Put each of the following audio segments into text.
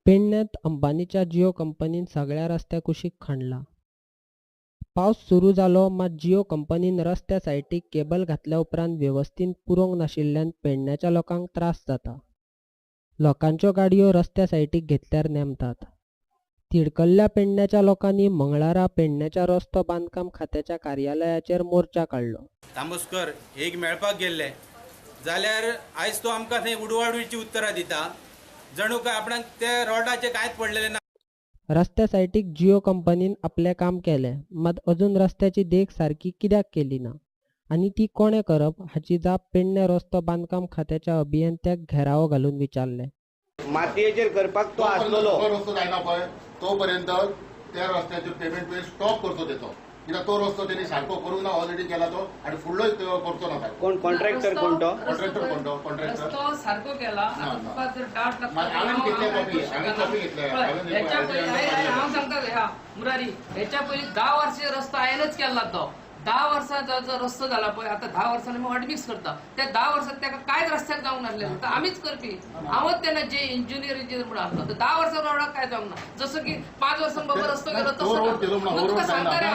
पेडण्यात अंबानीच्या जिओ कंपनीन सगळ्या रस्त्या कुशीक खणला. पावस सुरू जालो मात जिओ कंपनीन रस्त्या सायटीक केबल घातल्या उपरांत वेवस्थीत पुरोवंक नाशिल्ल्यान पेडण्याच्या लोकांक त्रास जाता. लोकांच्यो गाडयो रस्त्या सायटीक घेतल्यार नेमतात. तिडकल्ल्या पेडण्याच्या लोकांनी मंगळारा पेडण्याच्या रस्तो बांदकाम खात्याच्या कार्यालयाचेर मोर्चा काडलो. तांबोस्कर एक मेळपाक गेल्ले जाल्यार आयज तो आमकां थंय उडवाडवीची उतरां दिता, जणू काय आपणाक त्या रोडाचें कांयच पडलेलें ना. रस्त्या सायटीक जिओ कंपनीन आपलें काम केलें, मात अजून रस्त्याची देख सारकी कित्याक केली ना आनी ती कोणें करप हाची जाप पेडण्यां रस्तो बांदकाम खात्याच्या अभियंत्याक घेरावो घालून विचारले. मातयेचेर करपाक तो आसलोलो तो रस्तो जायना पळय तोपर्यंत त्या रस्त्याचेर पेमेंट स्टॉप करचो तेचो, कित्याक तो रस्तो त्यांनी सारको करूंक ना, ऑलरेडी केला तो आणि फुडलोय करचो ना. कोण कॉन्ट्रॅक्टर कोण तो कॉन्ट्रॅक्टर कोण तो कॉन्ट्रॅक्टर रस्तो सारको केला. आता तुका जर डाउट हांवें घेतल्या कॉपी घेतल्या ह्याच्या पयलीं हांव सांगता ह्या मुरारी, ह्याच्या पयलीं 10 वर्ष रस्तो हांवेनच केला. तो 10 वर्सांचो जो रस्तो झाला पळय, आता 10 वर्सांनी आमी वाट मिक्स करता. त्या 10 वर्सात त्याका कांयच रस्त्याक जावंक नासलें, तर आमीच करपी. हांवच तेन्ना जे इंजिनियर म्हणून आसलो, तर 10 वर्सां रोडाक काय जावंक ना. जसं की 5 वर्सां बाबा रस्तो केलो तसो तुका सांगता रे,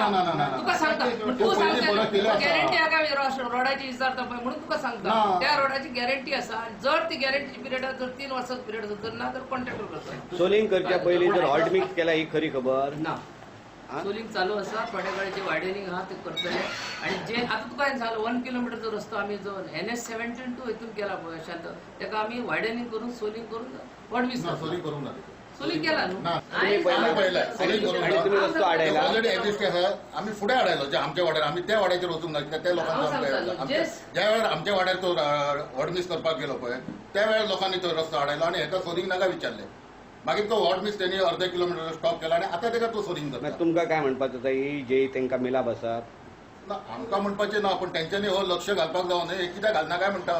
तुका सांगता तू सांगता गॅरंटी आहा काय रोडाची विचारता पळय म्हणून तुका सांगता. त्या रोडाची गॅरंटी आसा. जर ती गॅरंटीची पिरियड जर 3 वर्सांचो पिरियड जर ना तर कॉन्ट्रॅक्टर करता. सोलिंग करच्या पयलीं जर हॉल्ट मिक्स केला ही खरी खबर ना. सोलिंग चालू आसा, थोड्या वेळ जे वायडनिंग आहा ते करतले. आणि जे आता तुका सांगलो 1 किलोमीटरचो रस्तो आमी जो NH-72 हितून केला पळय शांत, तेका आमी वायडनिंग करून सोलिंग करून वडवीस सॉरी करूंक ना. सोलिंग केला न्हू. तुम्ही रस्तो आडायला ऑलरेडी एक्झिस्ट आसा. आम्ही फुडें हाडायलो जे आमच्या वाड्यार, आम्ही त्या वाड्याचेर वचूंक ना, कित्याक त्या लोकांना ज्या वेळार आमच्या वाड्यार तो वडमीस करपाक गेलो पळय त्या वेळार लोकांनी तो रस्तो हाडायलो आणि हेका सोलिंग नाका विचारले. मागीर तो वॉर्ड त्यांनी अर्धे किलोमीटर स्टॉप केला आणि आता तेका तो सोलिंग करता. तुमकां काय म्हणपाचो ही जे तांकां मिलाप आसात ना आमकां म्हणपाचें ना, पण तेंच्यांनी हो लक्ष घालपाक जावं न्हय. कित्याक घालना काय म्हणटा,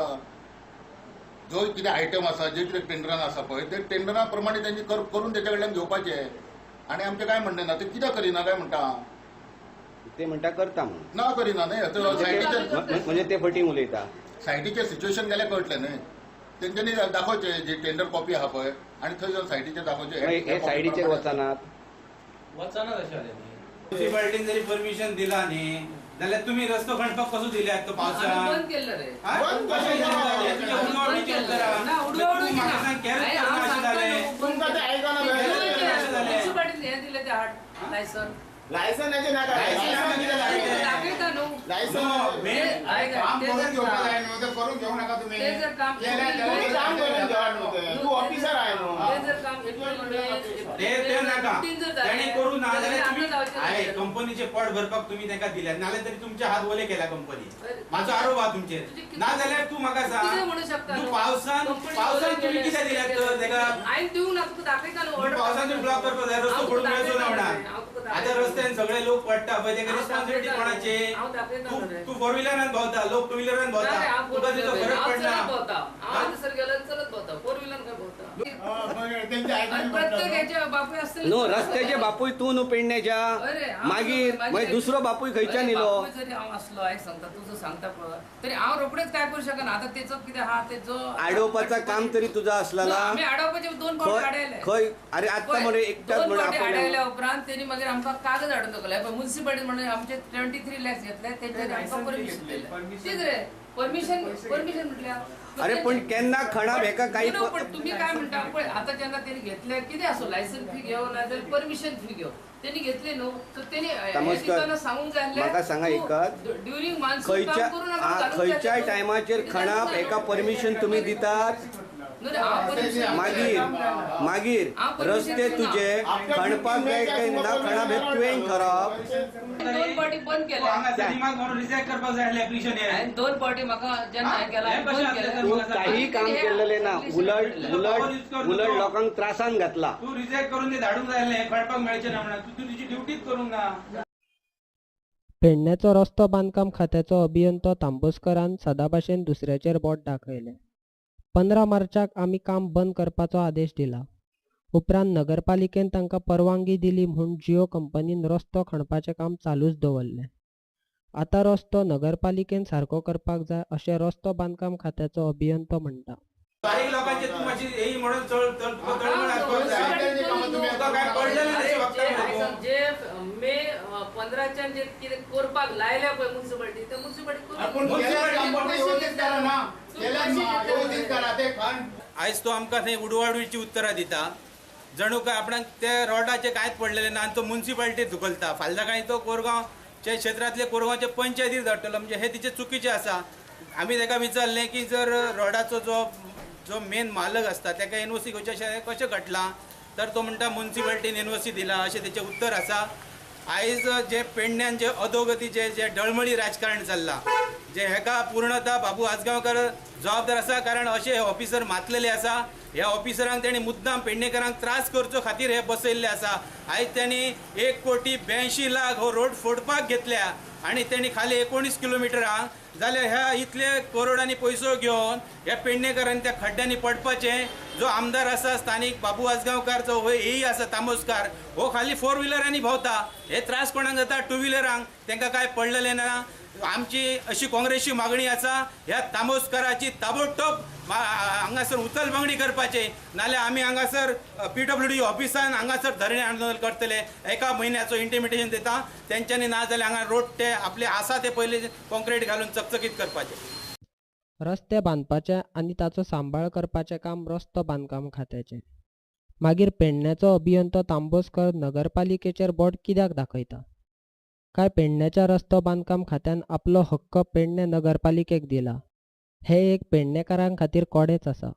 जो कितें आयटम आसा जे कितें टेंडरान आसा पळय ते टेंडरा प्रमाणे त्यांनी करून तेच्या कडल्यान घेवपाचें. आणि आमचें काय म्हणणें ना, ते कित्याक करिना काय म्हणटा. ते म्हणटा करता म्हणून ना करिना न्हय. सायटीचेर म्हणजे ते फटींग उलयता. सायटीचें सिच्युएशन जाल्यार कळटलें न्हय. तेंच्यांनी दाखोवचें जे टेंडर कॉपी आहा पळय आणि थंय जावन सायटीचेर दाखोवचें. हे सायडीचेर वचनात म्युन्सिपाल्टीन जरी परमिशन दिला न्ही जाल्यार तुम्ही रस्तो खणपाक कसो दिल्यात तो आमी पावसात? बंद केल्लो रे. ना उडवाउडवी ना. म्युन्सिपाल्टीन हे दिले ते हाड लायसन लायसनाचे नाका दाखयता न्हू. काम करून घेवपाक जाय न्हू, ते करून घेवं नाका तुम्ही. ते जर काम काम करून घेवा न्हू, तू ऑफिसर आहे न्हू. ते जर काम ते नाका त्याने करू ना जाल्यार तुम्ही आहे तुम्ही कंपनीचे पड भरपाक तुम्ही ताका दिल्यात, नाल्यार तरी तुमचे हात ओले केला कंपनी. माझो आरोप हा तुमचेर. ना जाल्यार तू म्हाका कितें म्हणू शकता सांग, तू न्हू? पावसान तुम्ही कित्याक दिल्यात तर ताका? हांवें दिवंक ना, तुका दाखयता न्हू. तुम्ही पावसान तुम्ही ब्लॉक करपाक जाय, रस्तो फोडून मेळचो ना म्हणा. आता रस्त्यान सगळे लोक पडटा पळय तेका रिस्पॉन्सिबिलिटी कोणाची? तू 4 व्हिलरान भोंवता, लोक 2 व्हिलरान भोंवता, तुका तिचो फरक पडना. प्रत्येक ह्याचे बापूय असतील नो रस्त्याचे बापूय तू न्हू पेडण्याच्या. मागीर दुसरो बापूय खंयच्यान येयलो? जरी हांव असलो आयक सांगता तुजो सांगता पळय तरी हांव रोखडेच काय करू शकना. आता तेचो कितें आहा तेचो आडोवपाचा काम तरी तुझा असला आमी आडोवपाचे 2 फावट आडयले. खंय अरे आत्ता म्हणे एकटाच म्हणे आपण आडयल्या उपरांत तेणी मागीर आमकां कागद हाडून दवरले. म्युन्सिपालिटी म्हणून आमचे 23 लॅक्स घेतले, तेंच्यानी आमकां परमिशन दिलें. तीच रे परमिशन म्हटल्यार अरे पण केन्ना खणाप हेका काही पण तुम्ही काय म्हणता पळय आता जेन्ना तेणी घेतले कितें असो लायसन फी घेवं ना जाल्यार परमिशन फी घेव तेणी घेतली न्हू, तर तेणी सांगूंक जाय म्हाका सांगा एकच ड्युरिंग मान्सून काम करून खंयच्या टायमाचेर खणाप हेका परमिशन तुम्ही दितात? मागीर रस्ते तुझे खणपाक जाय काय ना खणाप हे तुवें ठरप. 2 पार्टी बंद केल्या. रिजेक्ट करपाक जाय ऍप्लिकेशन हे. आणि 2 पार्टी म्हाका जेन्ना हे केला बंद केलं. तू काही काम केलेले ना, उलट लोकांक त्रासान घातला. तू रिजेक्ट करून ते धाडूंक जाय खणपाक मेळचे ना म्हणून तू तुझी ड्युटीच करूंक ना. पेडण्याचो रस्तो बांदकाम खात्याचो अभियंतो तांबोस्करान सदाभाशेन दुसऱ्याचेर बोट दाखयलें. 15 मार्चाक आमी काम बंद करपाचो आदेश दिला. उपरांत नगरपालिकेन तांकां परवानगी दिली म्हूण जिओ कंपनीन रस्तो खणपाचें काम चालूच दवरलें. आतां रस्तो नगरपालिकेन सारको करपाक जाय अशें रस्तो बांदकाम खात्याचो अभियंतो म्हणटा. बारीक लोकांचे तू मातशी येई म्हणून तळमळ आसपाक जाय मुन्सिपाल्टी कामां तुम्ही तुका काय पडलेलें नाही वागता जे मे 15च्या जे कितें करपाक लायल्या पळय म्युनिसिपाल्टी ते म्युनिसिपाल्टी आपण केल्यार काम पण व्यवस्थित करा ना केल्यार व्यवस्थित करा ते खाण आयज तो आमकां थंय उडवाडवीची उतरां दिता जणू काय आपणाक ते रोडाचे कांयच पडलेलें ना आनी तो म्युनिसिपाल्टी धुकलता फाल्यां कांय तो कोरगांवचे क्षेत्रांतले कोरगांवचे पंचायतीर धाडटलो म्हणजे हे तिचे चुकीचे आसा आमी ताका विचारलें की जर रोडाचो जो मेन मालक आसता ताका एनओसी घेवचे कशें घडलां तर तो म्हणटा म्युनिसिपाल्टीन एनओसी दिला अशें तेचें उत्तर आसा आयज जे पेडण्यान जे अधोगतीचे जे डळमळी राजकारण चल्लां जे हेका पूर्णतः बाबू आजगांवकर जबाबदार आसा कारण अशे ऑफिसर मातलेले आसा ह्या ऑफिसरांक तेणी मुद्दाम पेडणेकरांक त्रास करचो खातीर हे बसयल्ले आसा आयज तेणी 1,82,00,000 हो रोड फोडपाक घेतल्या आनी तेणी खाली 19 किलोमिटरां जाल्यार ह्या इतले करोडांनी पयसो घेवन ह्या पेडणेकरांनी त्या खड्ड्यांनी पडपाचे जो आमदार आसा स्थानीक बाबू आजगांवकार जो हो हेय आसा तामोसकार हो खाली 4 व्हिलरांनी भोंवता हे त्रास कोणाक जाता 2 व्हिलरांक तांकां काय पडलेलें ना आमची अशी काँग्रेसची मागणी आसा ह्या तामोसकाराची ताबडतोब हांगासर उचलबांगडी करपाची नाल्यार आमी हांगासर PWD ऑफिसान हांगासर धरणे आंदोलन करतले एका म्हयन्याचो इंटिमिटेशन दिता तेंच्यांनी ना जाल्यार हांगा रोड ते आपले आसा ते पयलीं कॉन्क्रीट घालून चकचकीत करपाचे रस्ते बांदपाचे आनी ताचो सांबाळ करपाचें काम रस्तो बांदकाम खात्याचें मागीर पेडण्याचो अभियंतो तांबोसकर नगरपालिकेचेर बोट कित्याक दाखयता काय पेडण्याच्या रस्तो बांदकाम खात्यान आपलो हक्क पेडणे नगरपालिकेक दिला हे एक पेडणेकारां खातीर कोडेच आसा